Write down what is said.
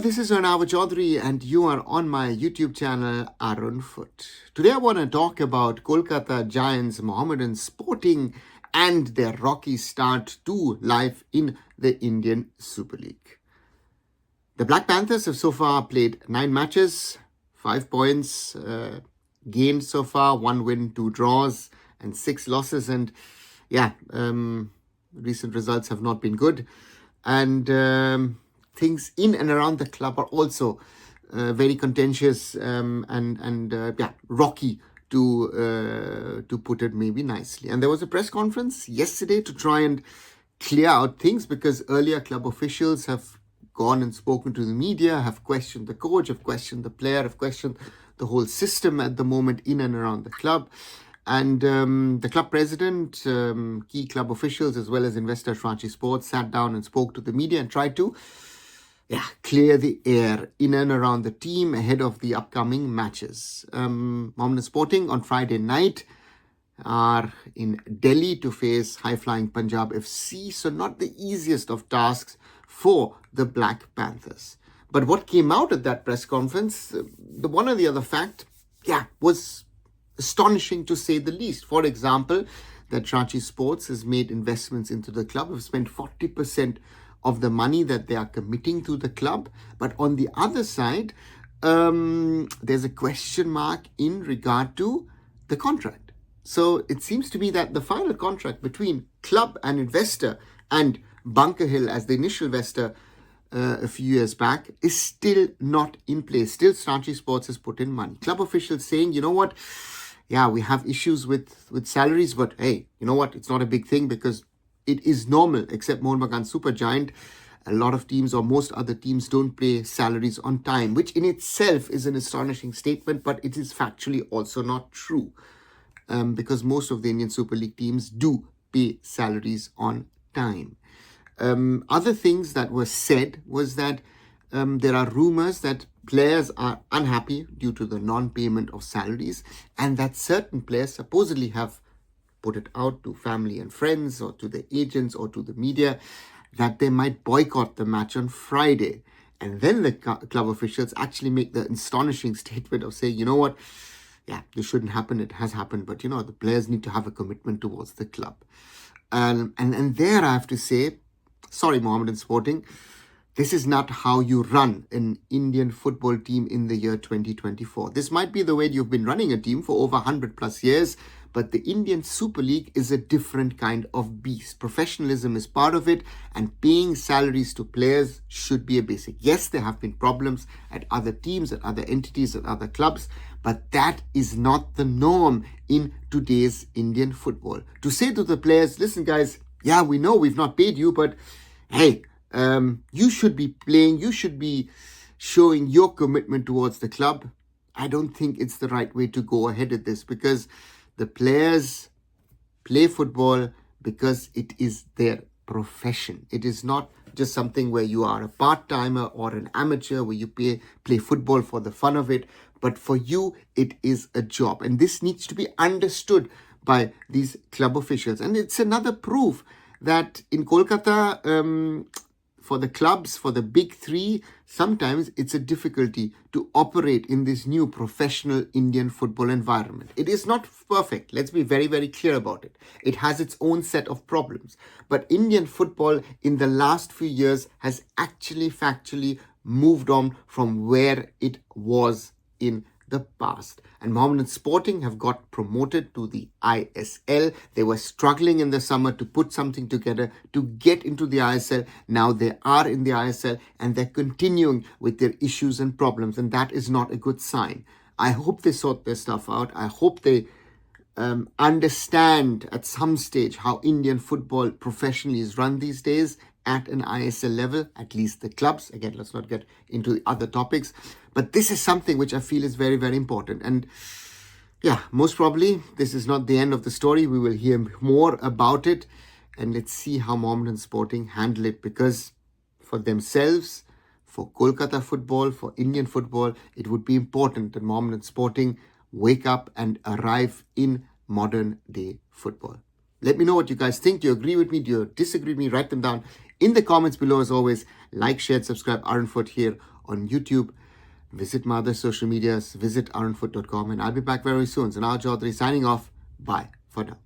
this is Arunava Chaudhuri and you are on my YouTube channel Arunfoot. Today I want to talk about Kolkata Giants, Mohammedan Sporting and their rocky start to life in the Indian Super League. The Black Panthers have so far played 9 matches, 5 points gained so far, 1 win, 2 draws and 6 losses, and recent results have not been good, and things in and around the club are also very contentious and rocky, to put it maybe nicely. And there was a press conference yesterday to try and clear out things, because earlier club officials have gone and spoken to the media, have questioned the coach, have questioned the player, have questioned the whole system at the moment in and around the club. And the club president, key club officials, as well as investor Shrachi Sports, sat down and spoke to the media and tried to clear the air in and around the team ahead of the upcoming matches. Mohammedan Sporting on Friday night are in Delhi to face high-flying Punjab FC, so not the easiest of tasks for the Black Panthers. But what came out at that press conference, the one or the other fact, was astonishing to say the least. For example, that Shrachi Sports has made investments into the club, have spent 40% of the money that they are committing to the club. But on the other side, there's a question mark in regard to the contract. So it seems to be that the final contract between club and investor, and Bunker Hill as the initial investor a few years back, is still not in place. Still, Shrachi Sports has put in money. Club officials saying, you know what, we have issues with salaries, but hey, you know what, it's not a big thing because it is normal, except Mohammedan Supergiant. A lot of teams, or most other teams, don't pay salaries on time, which in itself is an astonishing statement, but it is factually also not true, because most of the Indian Super League teams do pay salaries on time. Other things that were said was that there are rumors that players are unhappy due to the non-payment of salaries, and that certain players supposedly have put it out to family and friends, or to the agents, or to the media, that they might boycott the match on Friday. And then the club officials actually make the astonishing statement of saying, you know what, this shouldn't happen, it has happened, but the players need to have a commitment towards the club. And there I have to say, sorry Mohammedan Sporting, this is not how you run an Indian football team in the year 2024. This might be the way you've been running a team for over 100 plus years, but the Indian Super League is a different kind of beast. Professionalism is part of it, and paying salaries to players should be a basic. Yes, there have been problems at other teams, at other entities, at other clubs, but that is not the norm in today's Indian football. To say to the players, listen guys, we know we've not paid you, but hey, you should be playing, you should be showing your commitment towards the club. I don't think it's the right way to go ahead at this, because the players play football because it is their profession. It is not just something where you are a part-timer or an amateur, where you play football for the fun of it. But for you, it is a job. And this needs to be understood by these club officials. And it's another proof that in Kolkata, for the clubs, for the big three, sometimes it's a difficulty to operate in this new professional Indian football environment. It is not perfect. Let's be very, very clear about it. It has its own set of problems. But Indian football in the last few years has actually factually moved on from where it was in the past. And Mohammedan Sporting have got promoted to the ISL. They were struggling in the summer to put something together to get into the ISL. Now they are in the ISL, and they're continuing with their issues and problems, and that is not a good sign. I hope they sort their stuff out. I hope they understand at some stage how Indian football professionally is run these days at an ISL level, at least the clubs. Again, let's not get into other topics. But this is something which I feel is very, very important. And most probably this is not the end of the story. We will hear more about it. And let's see how Mohammedan Sporting handle it. Because for themselves, for Kolkata football, for Indian football, it would be important that Mohammedan Sporting wake up and arrive in modern day football. Let me know what you guys think. Do you agree with me? Do you disagree with me? Write them down in the comments below. As always, like, share, subscribe, Arunfoot here on YouTube. Visit my other social medias, visit arunfoot.com, and I'll be back very soon. So now Chaudhuri signing off. Bye for now.